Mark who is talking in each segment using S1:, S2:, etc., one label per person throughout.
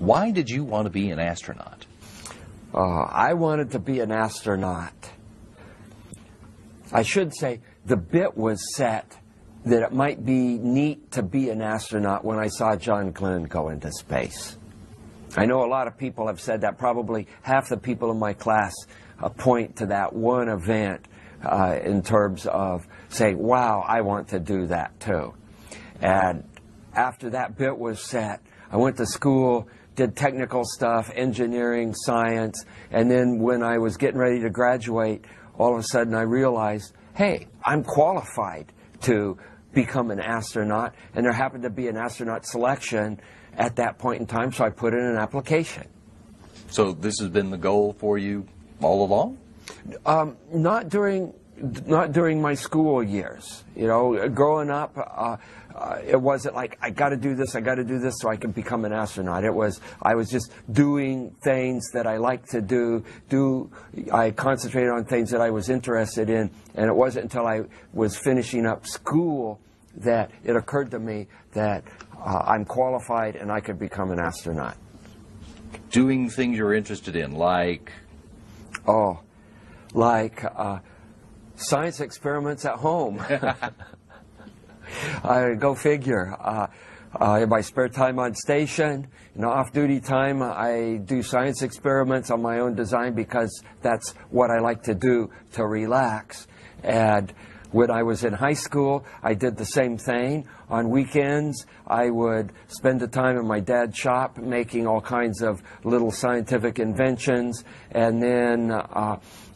S1: Why did you want to be an astronaut?
S2: I wanted to be an astronaut. I should say the bit was set that it might be neat to be an astronaut when I saw John Glenn go into space. I know a lot of people have said that. Probably half the people in my class point to that one event in terms of saying, wow, I want to do that too. And after that bit was set, I went to school, did technical stuff, engineering, science, and then when I was getting ready to graduate, all of a sudden I realized, hey, I'm qualified to become an astronaut, and there happened to be an astronaut selection at that point in time, so I put in an application.
S1: So this has been the goal for you all along?
S2: Not during my school years. You know, growing up, it wasn't like I got to do this so I can become an astronaut. I was just doing things that I like to do. I concentrated on things that I was interested in, and it wasn't until I was finishing up school that it occurred to me that I'm qualified and I could become an astronaut.
S1: Doing things you're interested in, like?
S2: Oh, like science experiments at home. Go figure. In my spare time on station, off-duty time, I do science experiments on my own design because that's what I like to do to relax. And when I was in high school, I did the same thing. On weekends, I would spend the time in my dad's shop making all kinds of little scientific inventions. And then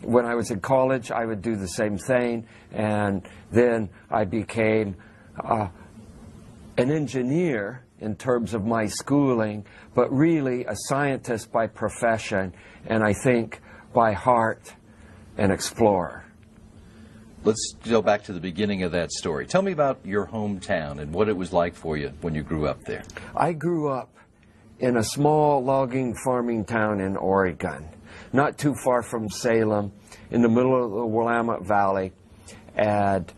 S2: when I was in college, I would do the same thing. And then I became an engineer in terms of my schooling, but really a scientist by profession, and I think by heart an explorer.
S1: Let's go back to the beginning of that story. Tell me about your hometown and what it was like for you when you grew up there.
S2: I grew up in a small logging farming town in Oregon, not too far from Salem, in the middle of the Willamette Valley. And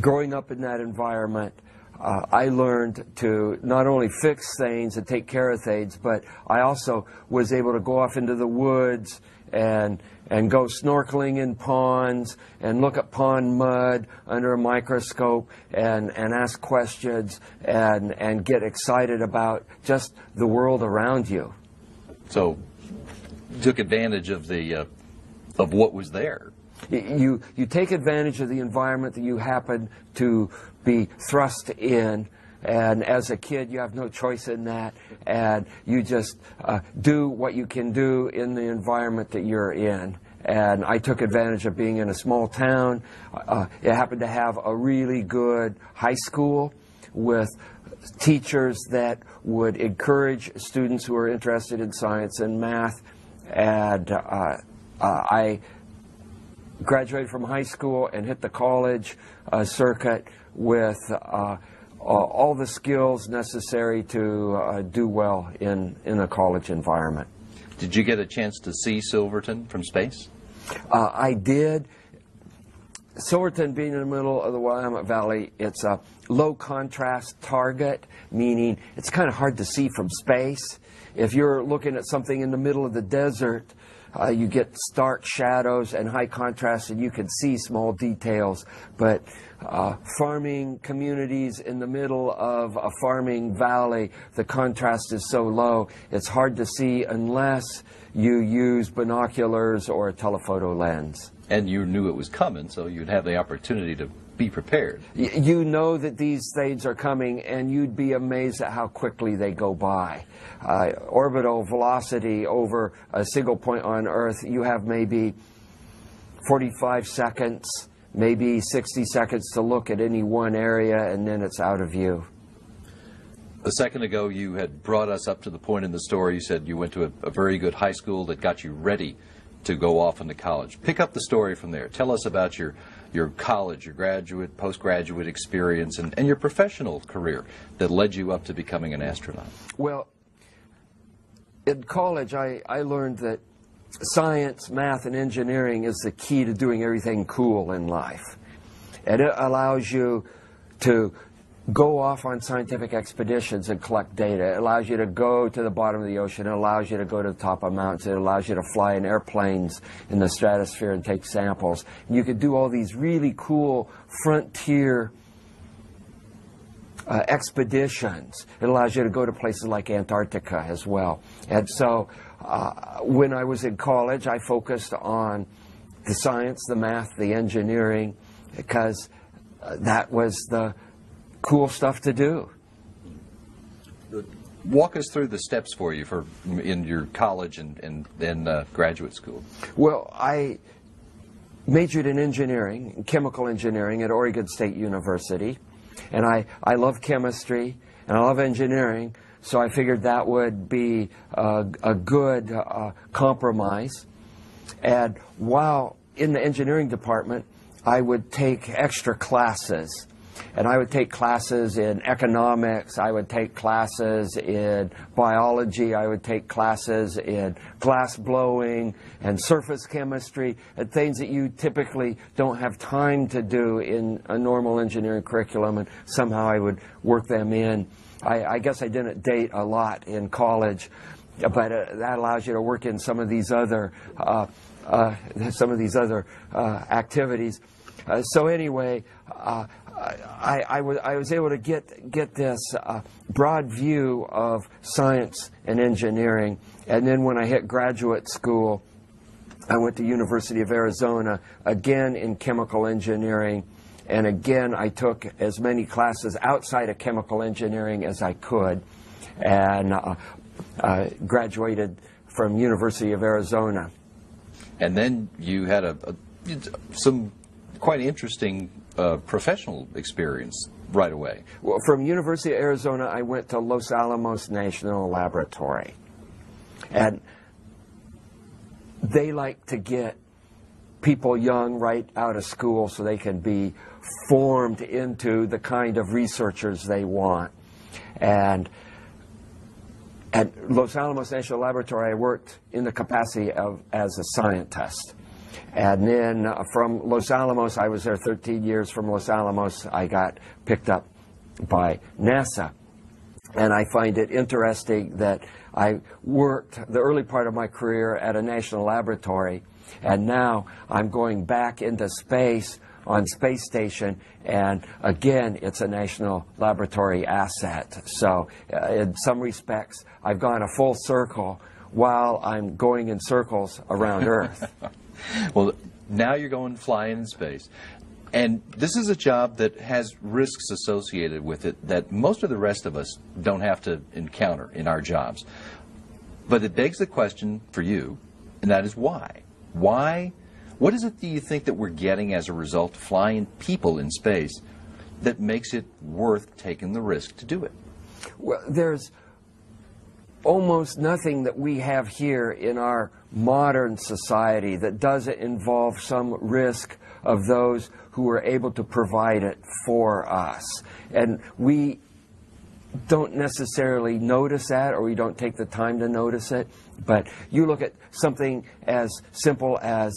S2: growing up in that environment, I learned to not only fix things and take care of things, but I also was able to go off into the woods and go snorkeling in ponds and look at pond mud under a microscope and ask questions and get excited about just the world around you.
S1: So you took advantage of of what was there.
S2: You take advantage of the environment that you happen to be thrust in, and as a kid you have no choice in that, and you just do what you can do in the environment that you're in. And I took advantage of being in a small town. It happened to have a really good high school with teachers that would encourage students who are interested in science and math. And I graduated from high school and hit the college circuit with all the skills necessary to do well in a college environment.
S1: Did you get a chance to see Silverton from space?
S2: I did. Silverton being in the middle of the Willamette Valley, it's a low contrast target, meaning it's kind of hard to see from space. If you're looking at something in the middle of the desert, you get stark shadows and high contrast, and you can see small details. But farming communities in the middle of a farming valley, the contrast is so low, it's hard to see unless you use binoculars or a telephoto lens.
S1: And you knew it was coming, so you'd have the opportunity to be prepared.
S2: You know that these things are coming, and you'd be amazed at how quickly they go by. Orbital velocity over a single point on Earth, you have maybe 45 seconds, maybe 60 seconds to look at any one area, and then it's out of view.
S1: A second ago, you had brought us up to the point in the story. You said you went to a very good high school that got you ready to go off into college. Pick up the story from there. Tell us about your college, your graduate, postgraduate experience, and your professional career that led you up to becoming an astronaut.
S2: Well, in college, I learned that science, math, and engineering is the key to doing everything cool in life. And it allows you to go off on scientific expeditions and collect data. It allows you to go to the bottom of the ocean. It allows you to go to the top of mountains. It allows you to fly in airplanes in the stratosphere and take samples. And you could do all these really cool frontier expeditions. It allows you to go to places like Antarctica as well. And so when I was in college, I focused on the science, the math, the engineering, because that was the cool stuff to do.
S1: Walk us through the steps for you in your college and then graduate school.
S2: Well, I majored in engineering, in chemical engineering at Oregon State University. And I love chemistry and I love engineering, so I figured that would be a good compromise. And while in the engineering department, I would take extra classes. And I would take classes in economics, I would take classes in biology, I would take classes in glass blowing and surface chemistry, and things that you typically don't have time to do in a normal engineering curriculum, and somehow I would work them in. I guess I didn't date a lot in college, but that allows you to work in some of these other activities. So anyway, I was able to get this broad view of science and engineering, and then when I hit graduate school, I went to University of Arizona, again in chemical engineering, and again I took as many classes outside of chemical engineering as I could, and graduated from University of Arizona.
S1: And then you had some quite interesting professional experience right away.
S2: Well, from University of Arizona, I went to Los Alamos National Laboratory. And they like to get people young right out of school so they can be formed into the kind of researchers they want. And at Los Alamos National Laboratory, I worked in the capacity as a scientist. And then from Los Alamos, I was there 13 years. From Los Alamos, I got picked up by NASA. And I find it interesting that I worked the early part of my career at a national laboratory, and now I'm going back into space on Space Station, and again, it's a national laboratory asset. So in some respects, I've gone a full circle while I'm going in circles around Earth.
S1: Well, now you're going flying in space. And this is a job that has risks associated with it that most of the rest of us don't have to encounter in our jobs. But it begs the question for you, and that is why? Why? What is it do you think that we're getting as a result of flying people in space that makes it worth taking the risk to do it?
S2: Well, there's almost nothing that we have here in our modern society that doesn't involve some risk of those who are able to provide it for us. And we don't necessarily notice that, or we don't take the time to notice it. But you look at something as simple as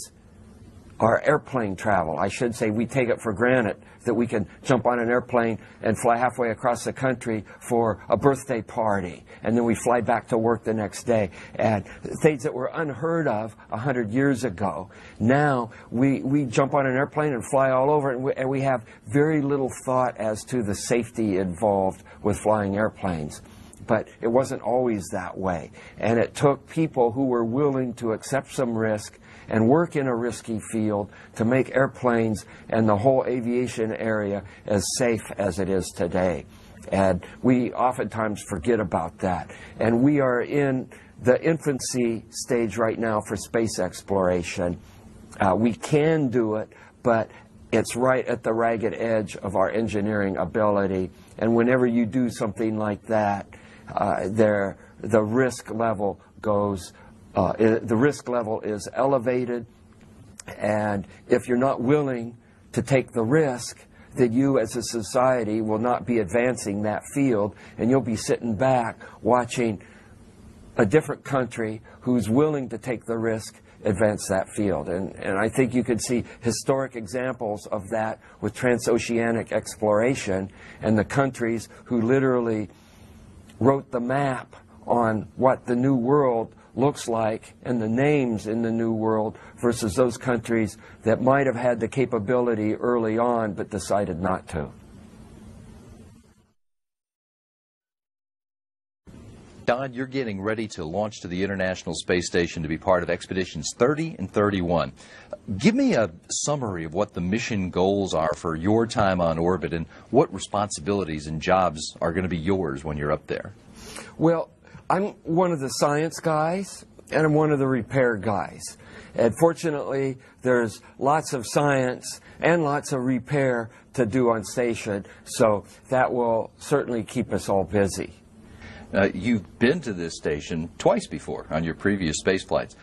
S2: our airplane travel. I should say we take it for granted that we can jump on an airplane and fly halfway across the country for a birthday party, and then we fly back to work the next day. And things that were unheard of 100 years ago, now we jump on an airplane and fly all over, and we have very little thought as to the safety involved with flying airplanes. But it wasn't always that way. And it took people who were willing to accept some risk and work in a risky field to make airplanes and the whole aviation area as safe as it is today. And we oftentimes forget about that. And we are in the infancy stage right now for space exploration. We can do it, but it's right at the ragged edge of our engineering ability. And whenever you do something like that, the risk level goes. The risk level is elevated, and if you're not willing to take the risk, then you as a society will not be advancing that field, and you'll be sitting back watching a different country who's willing to take the risk advance that field. And I think you could see historic examples of that with transoceanic exploration and the countries who literally wrote the map on what the New World looks like and the names in the New World versus those countries that might have had the capability early on but decided not to.
S1: Don, you're getting ready to launch to the International Space Station to be part of Expeditions 30 and 31. Give me a summary of what the mission goals are for your time on orbit and what responsibilities and jobs are going to be yours when you're up there.
S2: Well, I'm one of the science guys and I'm one of the repair guys. And fortunately, there's lots of science and lots of repair to do on station, so that will certainly keep us all busy.
S1: You've been to this station twice before on your previous space flights.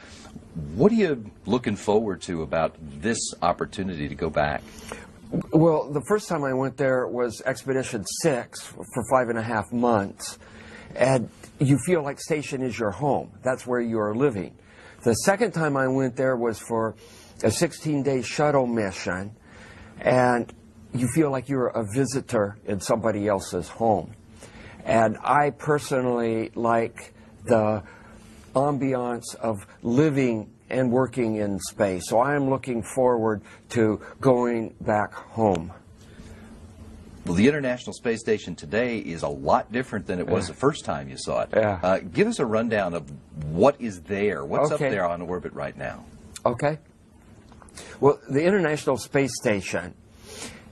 S1: What are you looking forward to about this opportunity to go back?
S2: Well, the first time I went there was Expedition 6 for 5.5 months. And you feel like station is your home. That's where you are living. The second time I went there was for a 16-day shuttle mission. And you feel like you're a visitor in somebody else's home. And I personally like the ambiance of living and working in space. So I am looking forward to going back home.
S1: Well, the International Space Station today is a lot different than it was the first time you saw it.
S2: Yeah.
S1: Give us a rundown of what is there. What's up
S2: Okay.
S1: there on orbit right now?
S2: Okay. Well, the International Space Station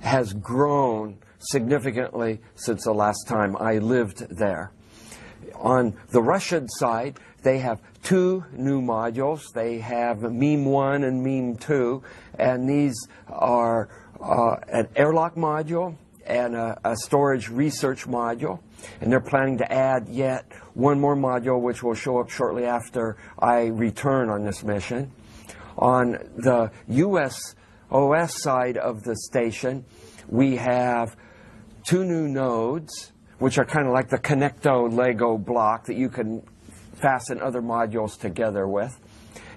S2: has grown significantly since the last time I lived there. On the Russian side, they have 2 new modules. They have MEM 1 and MEM 2, and these are an airlock module and a storage research module. And they're planning to add yet one more module, which will show up shortly after I return on this mission. On the US OS side of the station, we have 2 new nodes, which are kind of like the Connecto Lego block that you can fasten other modules together with.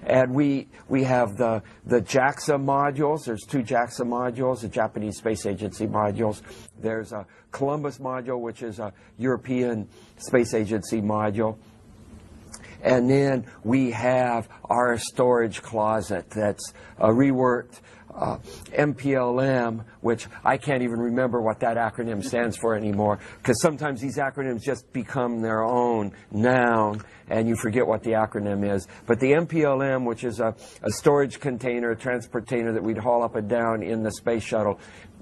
S2: And we have the JAXA modules. There's 2 JAXA modules, the Japanese Space Agency modules. There's a Columbus module, which is a European Space Agency module. And then we have our storage closet that's a reworked MPLM, which I can't even remember what that acronym stands for anymore, because sometimes these acronyms just become their own noun and you forget what the acronym is. But the MPLM, which is a storage container, a transport container that we'd haul up and down in the space shuttle,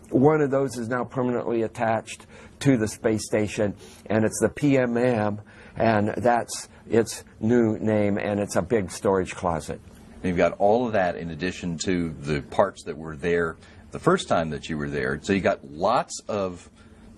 S2: one of those is now permanently attached to the space station, and it's the PMM, and that's its new name, and it's a big storage closet.
S1: And you've got all of that in addition to the parts that were there the first time that you were there. So you got lots of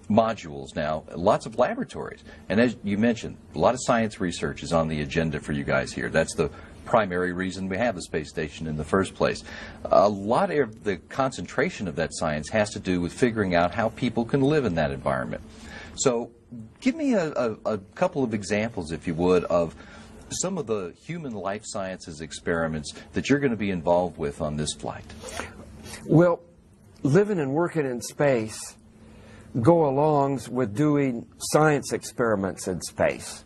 S1: modules now, lots of laboratories. And as you mentioned, a lot of science research is on the agenda for you guys here. That's the primary reason we have the space station in the first place. A lot of the concentration of that science has to do with figuring out how people can live in that environment. So give me a couple of examples, if you would, of some of the human life sciences experiments that you're going to be involved with on this flight.
S2: Well, living and working in space go along with doing science experiments in space.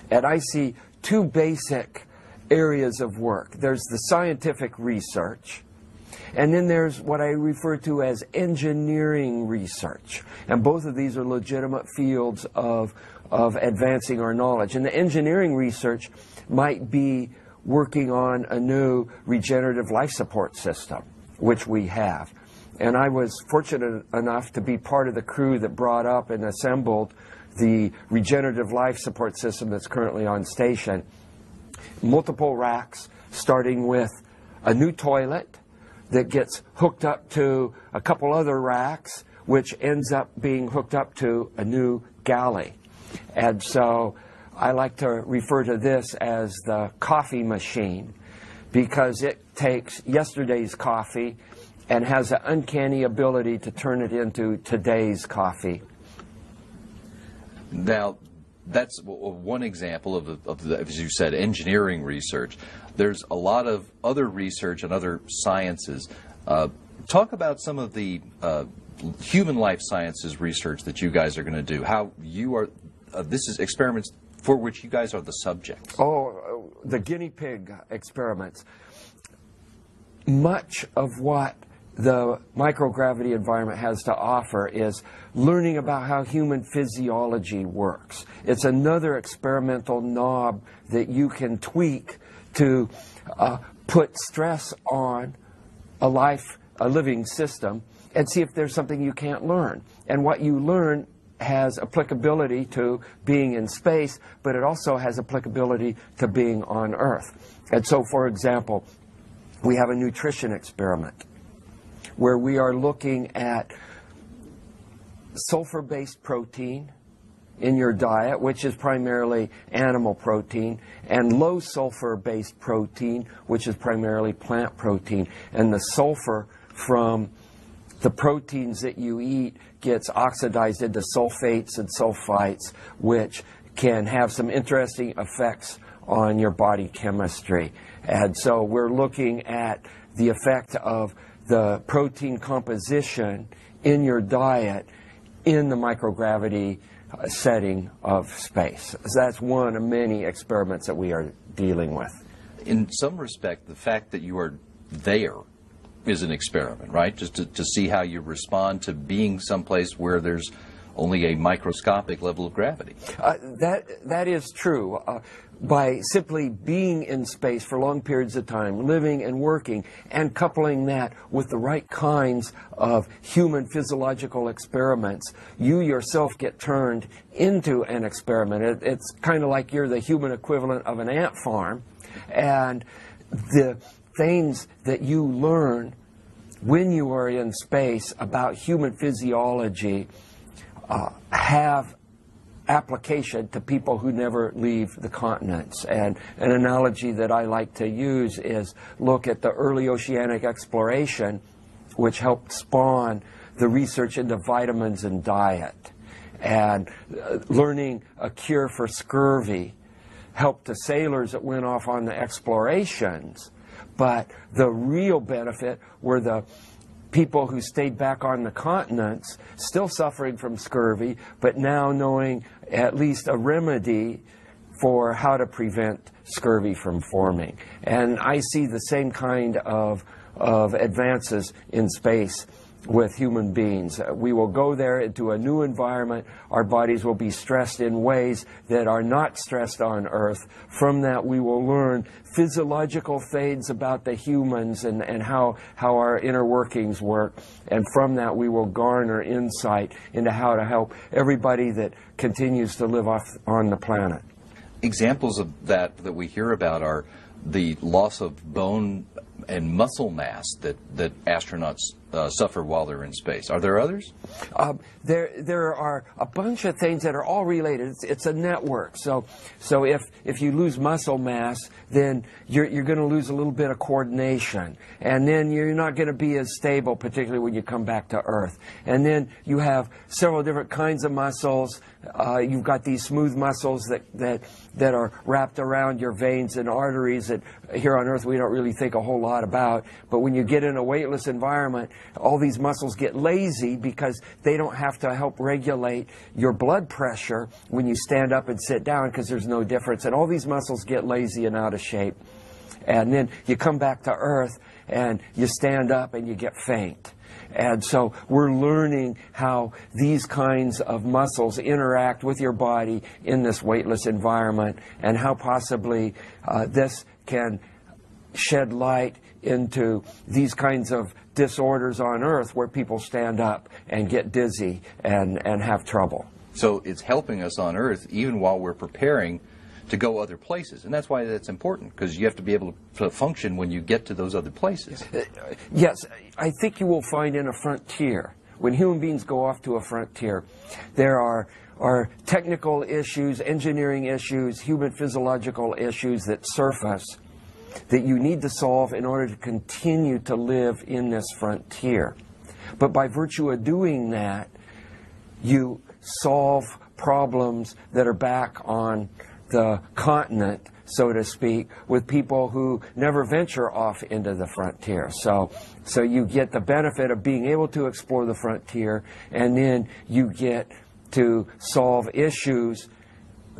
S2: And I see 2 basic areas of work. There's the scientific research, and then there's what I refer to as engineering research. And both of these are legitimate fields of advancing our knowledge. And the engineering research might be working on a new regenerative life support system, which we have. And I was fortunate enough to be part of the crew that brought up and assembled the regenerative life support system that's currently on station. Multiple racks, starting with a new toilet that gets hooked up to a couple other racks, which ends up being hooked up to a new galley. And so I like to refer to this as the coffee machine, because it takes yesterday's coffee and has an uncanny ability to turn it into today's coffee.
S1: Now, that's one example of the, as you said, engineering research. There's a lot of other research and other sciences. Talk about some of the human life sciences research that you guys are going to do. How you are, this is experiments for which you guys are the subjects.
S2: Oh, the guinea pig experiments. Much of what the microgravity environment has to offer is learning about how human physiology works. It's another experimental knob that you can tweak to put stress on a living system and see if there's something you can't learn. And what you learn has applicability to being in space, but it also has applicability to being on Earth. And so, for example, we have a nutrition experiment where we are looking at sulfur-based protein in your diet, which is primarily animal protein, and low sulfur-based protein, which is primarily plant protein. And the sulfur from the proteins that you eat gets oxidized into sulfates and sulfites, which can have some interesting effects on your body chemistry. And so we're looking at the effect of the protein composition in your diet in the microgravity setting of space. So that's one of many experiments that we are dealing with.
S1: In some respect, the fact that you are there is an experiment, right? Just to see how you respond to being someplace where there's only a microscopic level of gravity.
S2: That is true. By simply being in space for long periods of time, living and working, and coupling that with the right kinds of human physiological experiments, you yourself get turned into an experiment. It's kind of like you're the human equivalent of an ant farm, and the things that you learn when you are in space about human physiology have application to people who never leave the continents. And an analogy that I like to use is look at the early oceanic exploration, which helped spawn the research into vitamins and diet. And learning a cure for scurvy helped the sailors that went off on the explorations. But the real benefit were the people who stayed back on the continents, still suffering from scurvy, but now knowing at least a remedy for how to prevent scurvy from forming. And I see the same kind of advances in space with human beings. We will go there into a new environment. Our bodies will be stressed in ways that are not stressed on Earth. From that, we will learn physiological things about the humans and how our inner workings work. And from that, we will garner insight into how to help everybody that continues to live on the planet.
S1: Examples of that we hear about are the loss of bone and muscle mass that astronauts suffer while they're in space. Are there others?
S2: There are a bunch of things that are all related. It's a network. So if you lose muscle mass, then you're going to lose a little bit of coordination, and then you're not going to be as stable, particularly when you come back to Earth. And then you have several different kinds of muscles. You've got these smooth muscles that are wrapped around your veins and arteries that here on Earth we don't really think a whole lot about. But when you get in a weightless environment, all these muscles get lazy because they don't have to help regulate your blood pressure when you stand up and sit down, because there's no difference. And all these muscles get lazy and out of shape. And then you come back to Earth and you stand up and you get faint. And so we're learning how these kinds of muscles interact with your body in this weightless environment, and how possibly this can shed light into these kinds of disorders on Earth where people stand up and get dizzy and have trouble.
S1: So it's helping us on Earth even while we're preparing to go other places. And that's why that's important, because you have to be able to function when you get to those other places.
S2: Yes, I think you will find in a frontier, when human beings go off to a frontier, there are technical issues, engineering issues, human physiological issues that surface that you need to solve in order to continue to live in this frontier. But by virtue of doing that, you solve problems that are back on the continent, so to speak, with people who never venture off into the frontier. So you get the benefit of being able to explore the frontier, and then you get to solve issues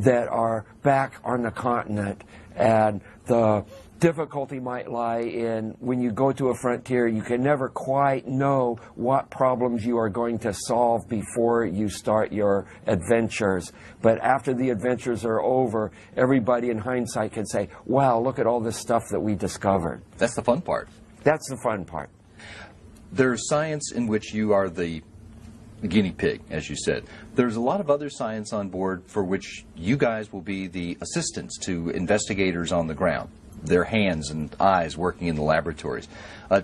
S2: that are back on the continent. And the difficulty might lie in when you go to a frontier, you can never quite know what problems you are going to solve before you start your adventures. But after the adventures are over, everybody in hindsight can say, wow, look at all this stuff that we discovered.
S1: That's the fun part.
S2: That's the fun part.
S1: There's science in which you are the guinea pig, as you said. There's a lot of other science on board for which you guys will be the assistants to investigators on the ground, their hands and eyes working in the laboratories.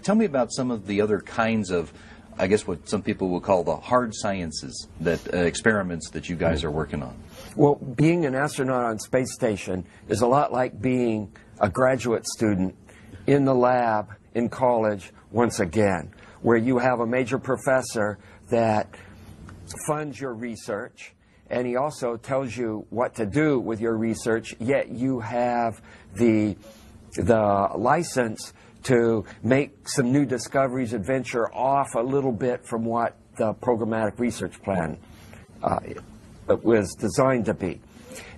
S1: Tell me about some of the other kinds of, I guess what some people will call the hard sciences, that experiments that you guys are working on.
S2: Well, being an astronaut on space station is a lot like being a graduate student in the lab in college once again, where you have a major professor that funds your research, and he also tells you what to do with your research, yet you have the license to make some new discoveries and venture off a little bit from what the programmatic research plan was designed to be.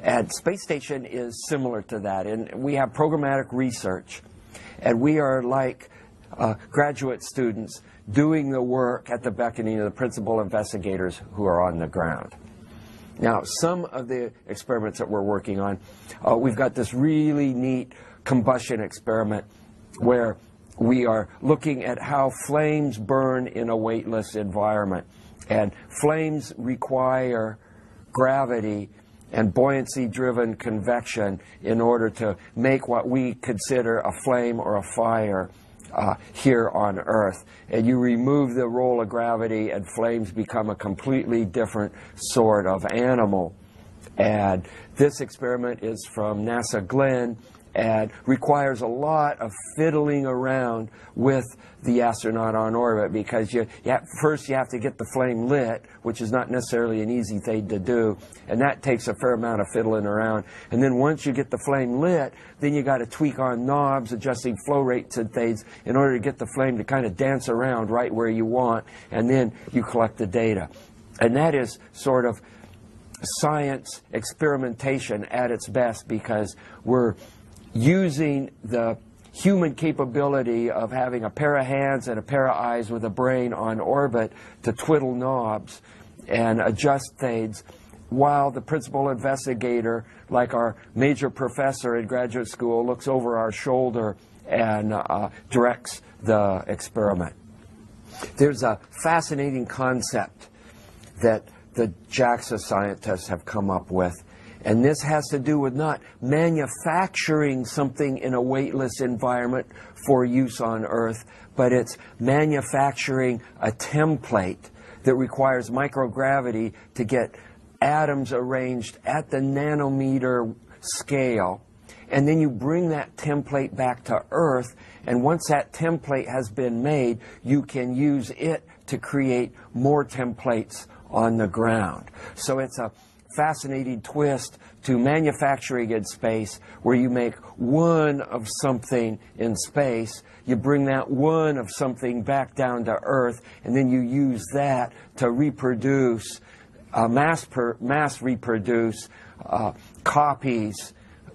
S2: And Space Station is similar to that, and we have programmatic research, and we are like graduate students doing the work at the beckoning of the principal investigators who are on the ground. Now, some of the experiments that we're working on, we've got this really neat combustion experiment where we are looking at how flames burn in a weightless environment. And flames require gravity and buoyancy-driven convection in order to make what we consider a flame or a fire here on Earth. And you remove the role of gravity and flames become a completely different sort of animal. And this experiment is from NASA Glenn and requires a lot of fiddling around with the astronaut on orbit, because first you have to get the flame lit, which is not necessarily an easy thing to do, and that takes a fair amount of fiddling around. And then once you get the flame lit, then you got to tweak on knobs, adjusting flow rates and things in order to get the flame to kind of dance around right where you want, and then you collect the data. And that is sort of science experimentation at its best, because we're using the human capability of having a pair of hands and a pair of eyes with a brain on orbit to twiddle knobs and adjust things, while the principal investigator, like our major professor in graduate school, looks over our shoulder and directs the experiment. There's a fascinating concept that the JAXA scientists have come up with. And this has to do with not manufacturing something in a weightless environment for use on Earth, but it's manufacturing a template that requires microgravity to get atoms arranged at the nanometer scale. And then you bring that template back to Earth, and once that template has been made, you can use it to create more templates on the ground. So it's a fascinating twist to manufacturing in space, where you make one of something in space, you bring that one of something back down to Earth, and then you use that to reproduce, mass reproduce copies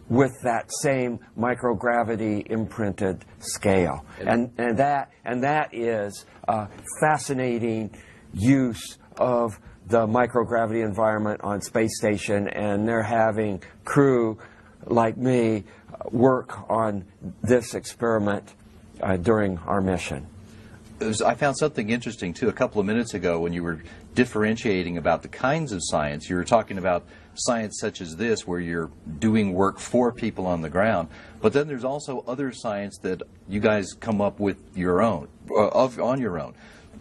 S2: with that same microgravity imprinted scale. And that is a fascinating use of the microgravity environment on Space Station, and they're having crew like me work on this experiment during our mission.
S1: I found something interesting too a couple of minutes ago when you were differentiating about the kinds of science. You were talking about science such as this, where you're doing work for people on the ground, but then there's also other science that you guys come up with your own, on your own.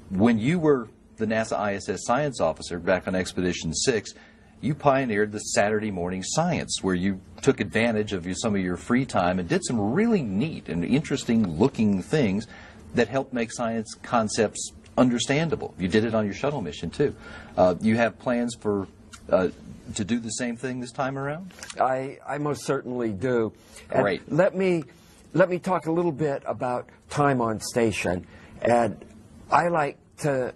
S1: When you were the NASA ISS science officer back on Expedition 6, you pioneered the Saturday morning science, where you took advantage of some of your free time and did some really neat and interesting looking things that helped make science concepts understandable. You did it on your shuttle mission too. You have plans for to do the same thing this time around?
S2: I most certainly do.
S1: Great.
S2: And let me talk a little bit about time on station. And I like to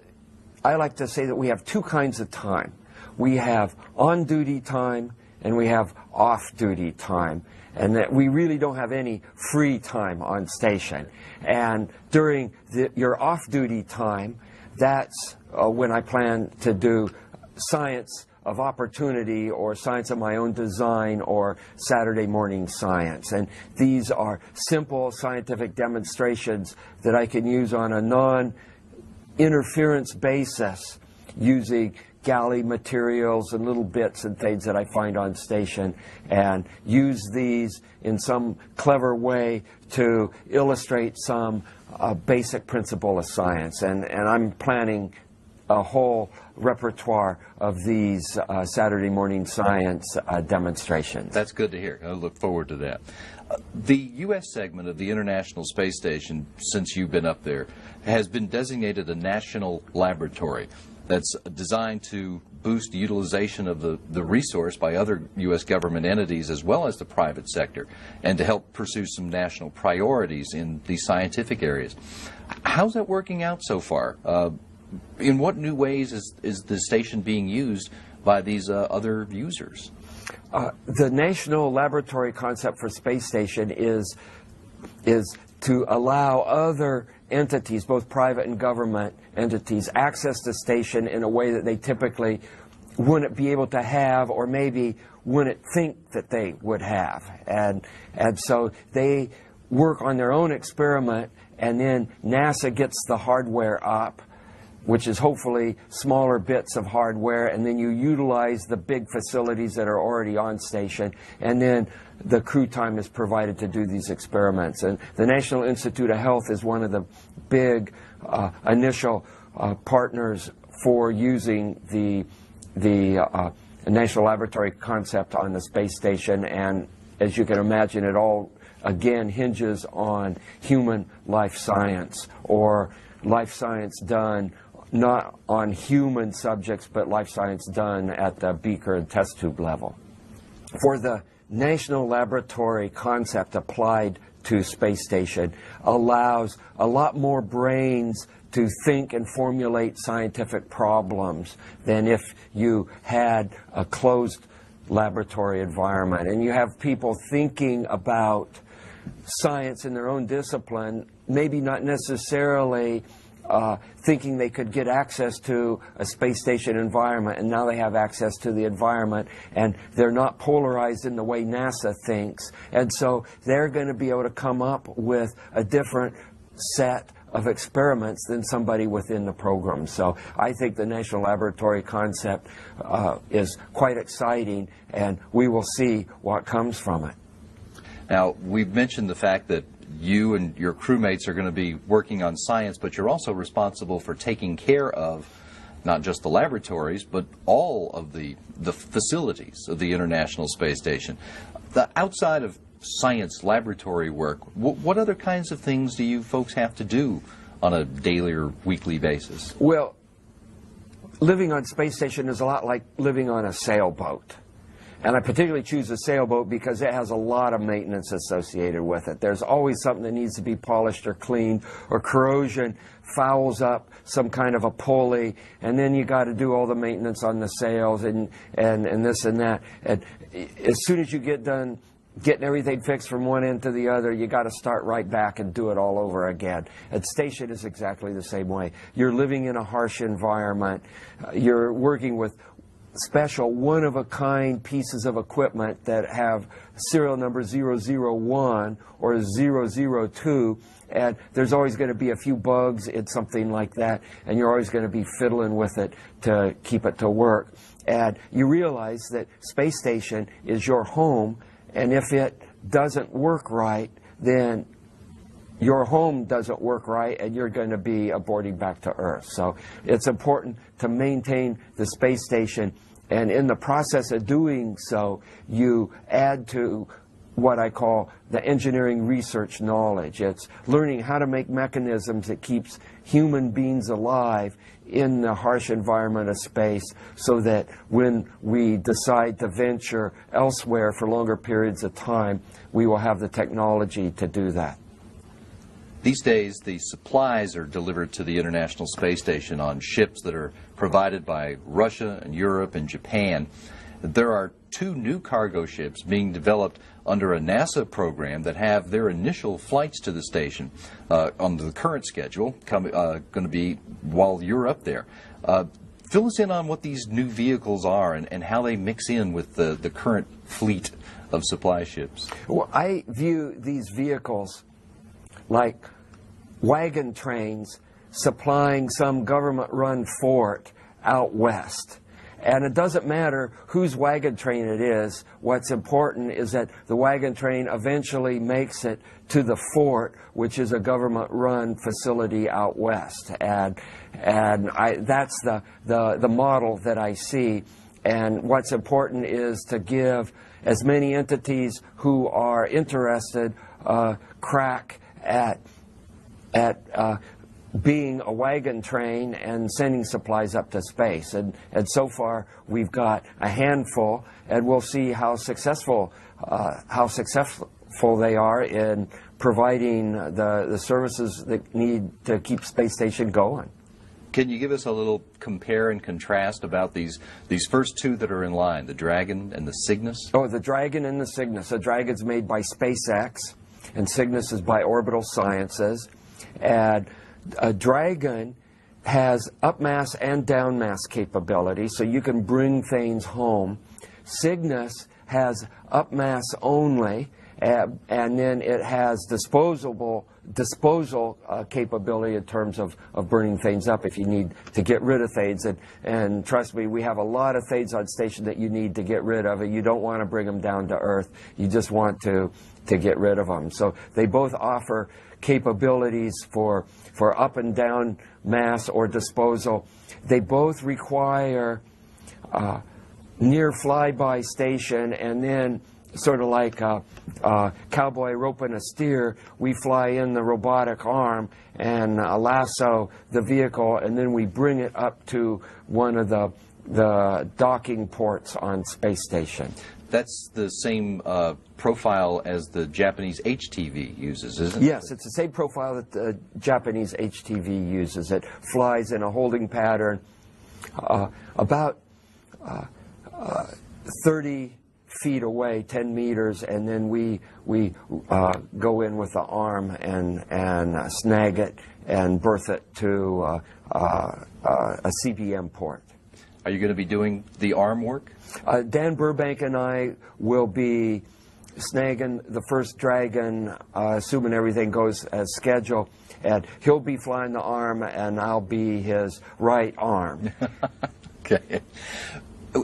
S2: say that we have two kinds of time. We have on-duty time and we have off-duty time, and that we really don't have any free time on station. And during your off-duty time, that's when I plan to do science of opportunity or science of my own design or Saturday morning science. And these are simple scientific demonstrations that I can use on a non-interference basis using galley materials and little bits and things that I find on station, and use these in some clever way to illustrate some basic principle of science. And I'm planning a whole repertoire of these Saturday morning science demonstrations.
S1: That's good to hear. I look forward to that. The U.S. segment of the International Space Station, since you've been up there, has been designated a national laboratory that's designed to boost utilization of the resource by other U.S. government entities as well as the private sector, and to help pursue some national priorities in these scientific areas. How's that working out so far? In what new ways is the station being used by these other users?
S2: The national laboratory concept for space station is to allow other entities, both private and government entities, access the station in a way that they typically wouldn't be able to have, or maybe wouldn't think that they would have. And so they work on their own experiment, and then NASA gets the hardware up, which is hopefully smaller bits of hardware, and then you utilize the big facilities that are already on station, and then the crew time is provided to do these experiments. And the National Institute of Health is one of the big initial partners for using the National Laboratory concept on the space station. And as you can imagine, it all again hinges on human life science, or life science done not on human subjects, but life science done at the beaker and test tube level. For the National Laboratory concept applied to space station allows a lot more brains to think and formulate scientific problems than if you had a closed laboratory environment. And you have people thinking about science in their own discipline, maybe not necessarily thinking they could get access to a space station environment, and now they have access to the environment, and they're not polarized in the way NASA thinks, and so they're going to be able to come up with a different set of experiments than somebody within the program. So I think the National Laboratory concept is quite exciting, and we will see what comes from it.
S1: Now, we've mentioned the fact that you and your crewmates are going to be working on science, but you're also responsible for taking care of not just the laboratories, but all of the facilities of the International Space Station. Outside of science laboratory work, what other kinds of things do you folks have to do on a daily or weekly basis?
S2: Well, living on space station is a lot like living on a sailboat. And I particularly choose a sailboat because it has a lot of maintenance associated with it. There's always something that needs to be polished or cleaned, or corrosion fouls up some kind of a pulley, and then you got to do all the maintenance on the sails and this and that. And as soon as you get done getting everything fixed from one end to the other, you got to start right back and do it all over again. And station is exactly the same way. You're living in a harsh environment. You're working with special one-of-a-kind pieces of equipment that have serial number 001 or 002, and there's always going to be a few bugs in something like that, and you're always going to be fiddling with it to keep it to work. And you realize that space station is your home, and if it doesn't work right, then your home doesn't work right, and you're going to be aborting back to Earth. So it's important to maintain the space station, and in the process of doing so, you add to what I call the engineering research knowledge. It's learning how to make mechanisms that keeps human beings alive in the harsh environment of space, so that when we decide to venture elsewhere for longer periods of time, we will have the technology to do that.
S1: These days, the supplies are delivered to the International Space Station on ships that are provided by Russia and Europe and Japan. There are 2 new cargo ships being developed under a NASA program that have their initial flights to the station on the current schedule, going to be while you're up there. Fill us in on what these new vehicles are and how they mix in with the current fleet of supply ships.
S2: Well, I view these vehicles like wagon trains supplying some government-run fort out west. And it doesn't matter whose wagon train it is. What's important is that the wagon train eventually makes it to the fort, which is a government-run facility out west. And that's the model that I see. And what's important is to give as many entities who are interested crack at being a wagon train and sending supplies up to space. And so far we've got a handful, and we'll see how successful they are in providing the services that need to keep space station going.
S1: Can you give us a little compare and contrast about these first 2 that are in line, the Dragon and the Cygnus?
S2: Oh, the Dragon and the Cygnus. The Dragon's made by SpaceX, and Cygnus is by Orbital Sciences. And a Dragon has up mass and down mass capability, so you can bring things home. Cygnus has up mass only, and then it has disposal capability in terms of burning things up if you need to get rid of things. And trust me, we have a lot of things on station that you need to get rid of, and you don't want to bring them down to Earth. You just want to get rid of them. So they both offer capabilities for up and down mass or disposal. They both require near flyby station, and then sort of like a cowboy roping a steer, we fly in the robotic arm and lasso the vehicle, and then we bring it up to one of the docking ports on space station.
S1: That's the same profile as the Japanese HTV uses, isn't it?
S2: Yes, it's the same profile that the Japanese HTV uses. It flies in a holding pattern about 30 feet away, 10 meters, and then we go in with the arm and snag it and berth it to a CBM port.
S1: Are you going to be doing the arm work?
S2: Dan Burbank and I will be snagging the first Dragon, assuming everything goes as scheduled, and he'll be flying the arm and I'll be his right arm.
S1: Okay.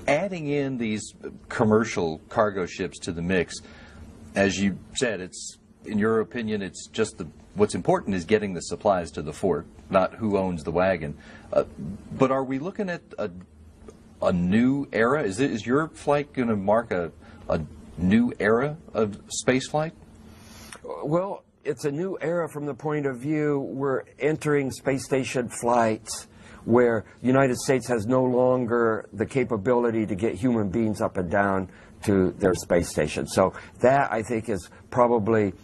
S1: Adding in these commercial cargo ships to the mix, as you said, it's, in your opinion, it's just what's important is getting the supplies to the fort, not who owns the wagon. But are we looking at a new era? Is your flight going to mark a new era of space flight?
S2: Well, it's a new era from the point of view we're entering space station flights where the United States has no longer the capability to get human beings up and down to their space station. So that, I think, is probably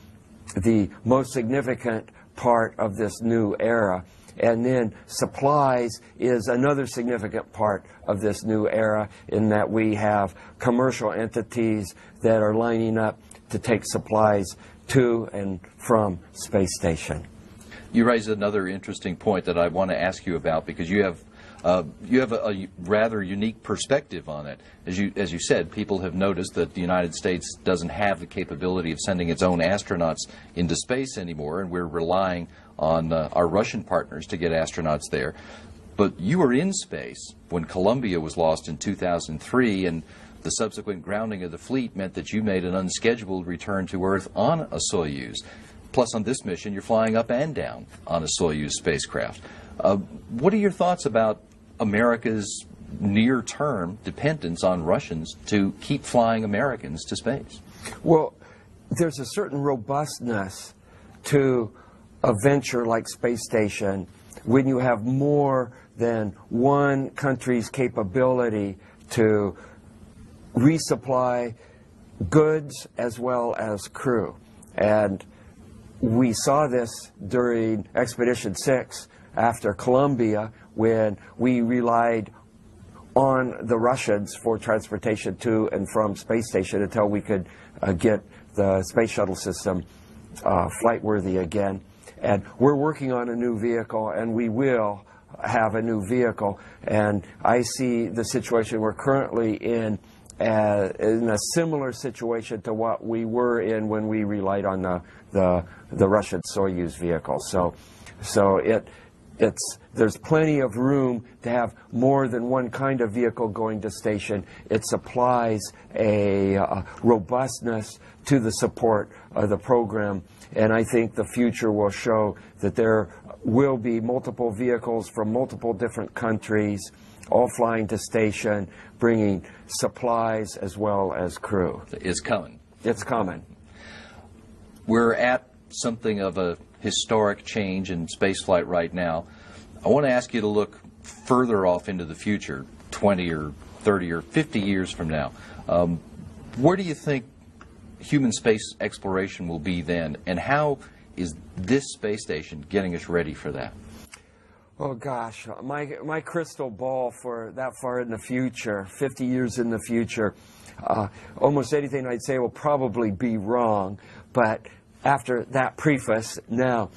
S2: the most significant part of this new era. And then supplies is another significant part of this new era, in that we have commercial entities that are lining up to take supplies to and from space station.
S1: You raise another interesting point that I want to ask you about, because you have a rather unique perspective on it. As you said, people have noticed that the United States doesn't have the capability of sending its own astronauts into space anymore, and we're relying on our Russian partners to get astronauts there. But you were in space when Columbia was lost in 2003, and the subsequent grounding of the fleet meant that you made an unscheduled return to Earth on a Soyuz. Plus, on this mission, you're flying up and down on a Soyuz spacecraft. What are your thoughts about America's near-term dependence on Russians to keep flying Americans to space?
S2: Well, there's a certain robustness to a venture like space station when you have more than one country's capability to resupply goods as well as crew. And we saw this during Expedition 6 after Columbia, when we relied on the Russians for transportation to and from space station until we could get the space shuttle system flight-worthy again. And we're working on a new vehicle, and we will have a new vehicle. And I see the situation we're currently in a similar situation to what we were in when we relied on the Russian Soyuz vehicle. So there's plenty of room to have more than one kind of vehicle going to station. It supplies a robustness to the support of the program, and I think the future will show that there will be multiple vehicles from multiple different countries, all flying to station, bringing supplies as well as crew.
S1: It's coming.
S2: It's coming.
S1: We're at something of a historic change in spaceflight right now. I want to ask you to look further off into the future, 20 or 30 or 50 years from now. Where do you think human space exploration will be then, and how is this space station getting us ready for that?
S2: Oh gosh, my crystal ball for that far in the future, 50 years in the future, almost anything I'd say will probably be wrong, but after that preface, now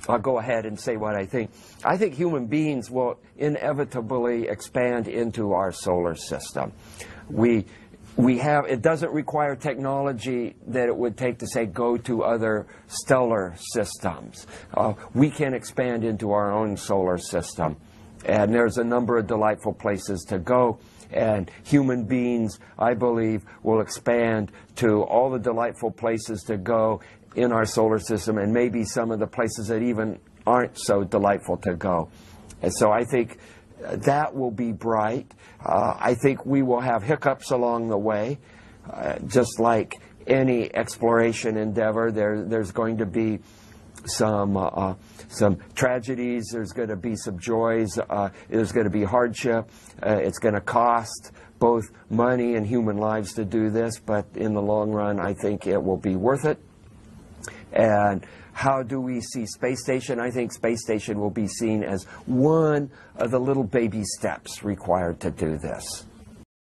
S2: I'll go ahead and say what I think. I think human beings will inevitably expand into our solar system. It doesn't require technology that it would take to, say, go to other stellar systems. We can expand into our own solar system. And there's a number of delightful places to go. And human beings, I believe, will expand to all the delightful places to go in our solar system, and maybe some of the places that even aren't so delightful to go. And so I think that will be bright. I think we will have hiccups along the way. Just like any exploration endeavor, there's going to be some tragedies, there's going to be some joys, there's going to be hardship. It's going to cost both money and human lives to do this, but in the long run, I think it will be worth it. And how do we see space station? I think space station will be seen as one of the little baby steps required to do this.